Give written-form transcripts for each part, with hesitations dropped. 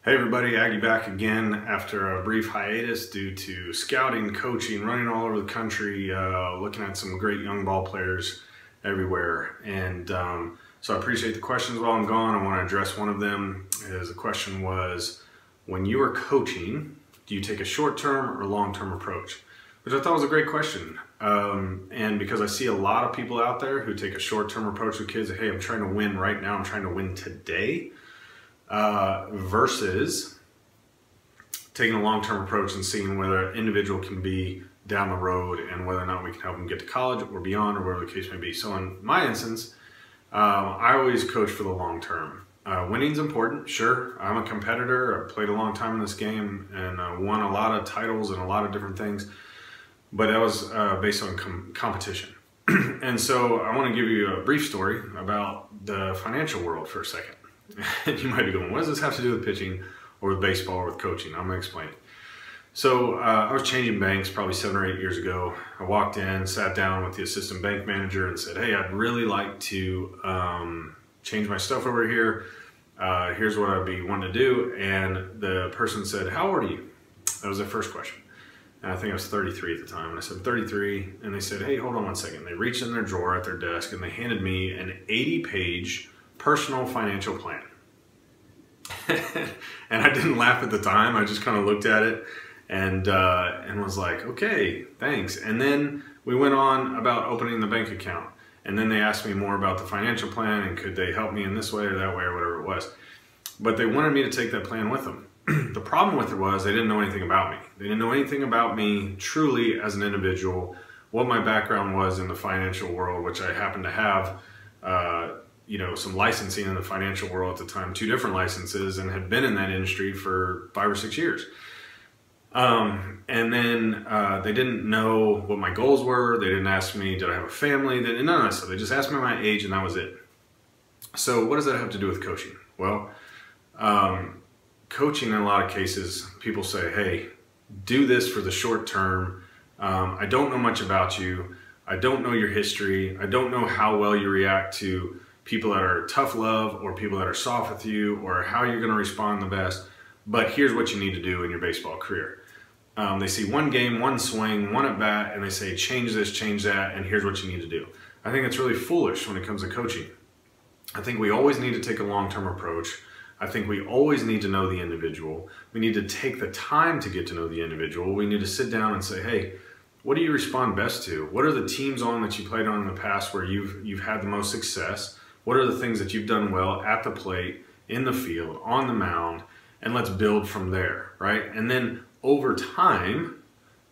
Hey everybody, Aggie back again after a brief hiatus due to scouting, coaching, running all over the country, looking at some great young ball players everywhere. And so I appreciate the questions while I'm gone. I want to address one of them. The question was, when you are coaching, do you take a short-term or long-term approach? Which I thought was a great question. And because I see a lot of people out there who take a short-term approach with kids, hey, I'm trying to win right now, I'm trying to win today. Versus taking a long-term approach and seeing whether an individual can be down the road and whether or not we can help them get to college or beyond or whatever the case may be. So in my instance, I always coach for the long term. Winning's important, sure. I'm a competitor. I've played a long time in this game and won a lot of titles and a lot of different things, but that was based on competition. And so I want to give you a brief story about the financial world for a second. You might be going, what does this have to do with pitching or with baseball or with coaching? I'm going to explain it. So I was changing banks probably 7 or 8 years ago. I walked in, sat down with the assistant bank manager and said, hey, I'd really like to change my stuff over here. Here's what I'd be wanting to do. And the person said, how old are you? That was their first question. And I think I was 33 at the time. And I said, 33. And they said, hey, hold on one second. They reached in their drawer at their desk and they handed me an 80-page personal financial plan. And I didn't laugh at the time. I just kind of looked at it and was like, okay, thanks. And then we went on about opening the bank account. And then they asked me more about the financial plan and could they help me in this way or that way or whatever it was. But they wanted me to take that plan with them. The problem with it was they didn't know anything about me. They didn't know anything about me truly as an individual, what my background was in the financial world, which I happened to have some licensing in the financial world at the time, 2 different licenses, and had been in that industry for 5 or 6 years. And then they didn't know what my goals were. They didn't ask me, did I have a family? They didn't, none of that stuff. They just asked me my age and that was it. So what does that have to do with coaching? Well, coaching in a lot of cases, people say, hey, do this for the short term. I don't know much about you. I don't know your history. I don't know how well you react to people that are tough love or people that are soft with you or how you're going to respond the best. But here's what you need to do in your baseball career. They see one game, one swing, one at bat, and they say, change this, change that, and here's what you need to do. I think it's really foolish when it comes to coaching. I think we always need to take a long-term approach. I think we always need to know the individual. We need to take the time to get to know the individual. We need to sit down and say, hey, what do you respond best to? What are the teams on that you played on in the past where you've had the most success? What are the things that you've done well at the plate, in the field, on the mound, and let's build from there, right? And then over time,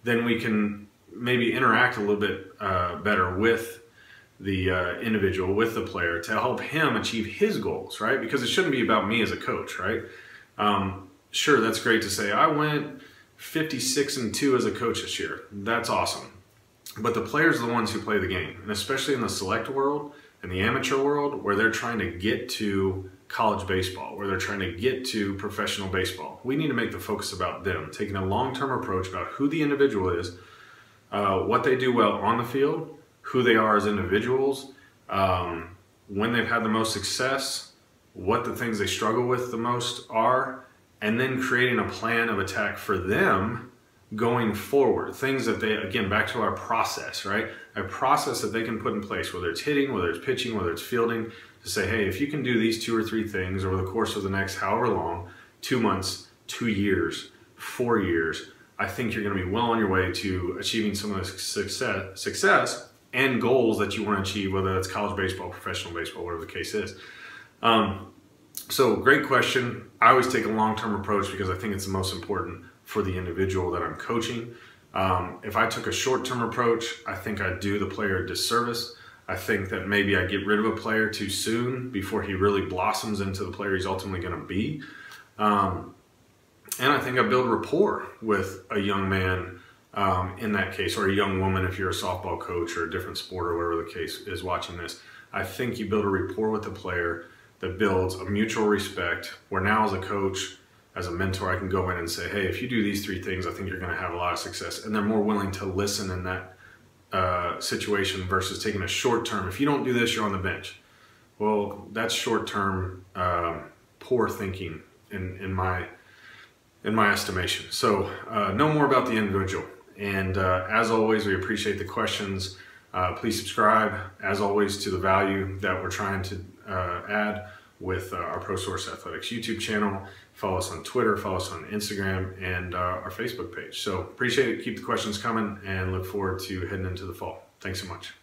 then we can maybe interact a little bit better with the individual, with the player to help him achieve his goals, right? Because it shouldn't be about me as a coach, right? Sure, that's great to say, I went 56-2 as a coach this year. That's awesome. But the players are the ones who play the game, and especially in the select world, in the amateur world, where they're trying to get to college baseball, where they're trying to get to professional baseball. We need to make the focus about them, taking a long-term approach about who the individual is, what they do well on the field, who they are as individuals, when they've had the most success, what the things they struggle with the most are, and then creating a plan of attack for them going forward. Things that they, again, back to our process, right? A process that they can put in place, whether it's hitting, whether it's pitching, whether it's fielding, to say, hey, if you can do these 2 or 3 things over the course of the next however long, 2 months, 2 years, 4 years, I think you're going to be well on your way to achieving some of the success and goals that you want to achieve, whether that's college baseball, professional baseball, whatever the case is. So great question. I always take a long-term approach because I think it's the most important for the individual that I'm coaching. If I took a short-term approach, I think I'd do the player a disservice. I think that maybe I get rid of a player too soon before he really blossoms into the player he's ultimately going to be. And I think I build rapport with a young man in that case, or a young woman if you're a softball coach or a different sport or whatever the case is watching this. I think you build a rapport with the player that builds a mutual respect, where now as a coach, as a mentor, I can go in and say, hey, if you do these 3 things, I think you're going to have a lot of success. And they're more willing to listen in that situation versus taking a short term. If you don't do this, you're on the bench. Well, that's short term, poor thinking in my in my estimation. So know more about the individual. And as always, we appreciate the questions. Please subscribe, as always, to the value that we're trying to add with our Pro Source Athletics YouTube channel. Follow us on Twitter, follow us on Instagram, and our Facebook page. So appreciate it. Keep the questions coming and look forward to heading into the fall. Thanks so much.